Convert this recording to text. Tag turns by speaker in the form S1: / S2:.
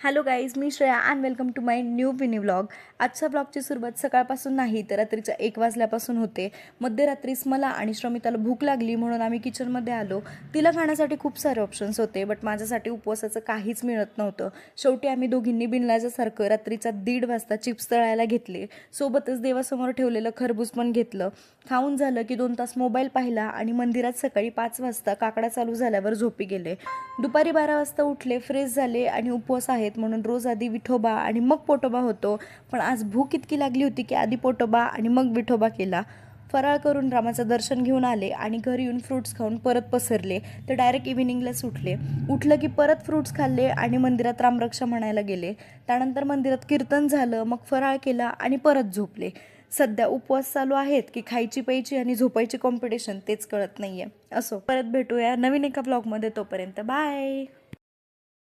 S1: Hello guys, मी Shreya and welcome to my new mini vlog. आजच्या ब्लॉगची सुरुवात सकाळपासून नाही तर रात्रीच्या 1 वाजल्यापासून होते. मध्यरात्रीस मला आणि श्रमिताला भूक लागली म्हणून आम्ही किचनमध्ये आलो. तिला खाण्यासाठी खूप सारे ऑप्शन्स होते, बट माझ्यासाठी उपवासाचं काहीच मिळत नव्हतं. शेवटी आम्ही दोघींनी बिनलाजासारखं रात्रीचा 1:30 वाजता चिप्स तळायला घेतले. सोबतच देवासमोर ठेवलेलं खरबूज पण घेतलं. खाऊन झालं की 2 तास मोबाईल पाहिला आणि मंदिरात सकाळी 5 वाजता काकडा चालू झाल्यावर झोपी गेले. दुपारी 12 वाजता उठले, फ्रेश झाले आणि उपवास आहेत म्हणून रोज आधी विठोबा आणि मग पोटोबा होतो. पण आज भूक इतकी लागली होती की आधी पोटोबा आणि मग विठोबा केला. फराळ करून रामाचं दर्शन घेऊन आले आणि घरी येऊन फ्रूट्स खाऊन परत पसरले. तर डायरेक्ट इव्हिनिंगलाच उठलं की परत फ्रूट्स खाल्ले आणि मंदिरात रामरक्षा म्हणायला गेले. त्यानंतर मंदिरात कीर्तन झालं, मग फराळ केला आणि परत झोपले. सध्या उपवास चालू आहेत की खायची प्यायची आणि झोपायची कॉम्पिटिशन तेच कळत नाहीये. असो, परत भेटूया नवीन एका ब्लॉगमध्ये. तोपर्यंत बाय.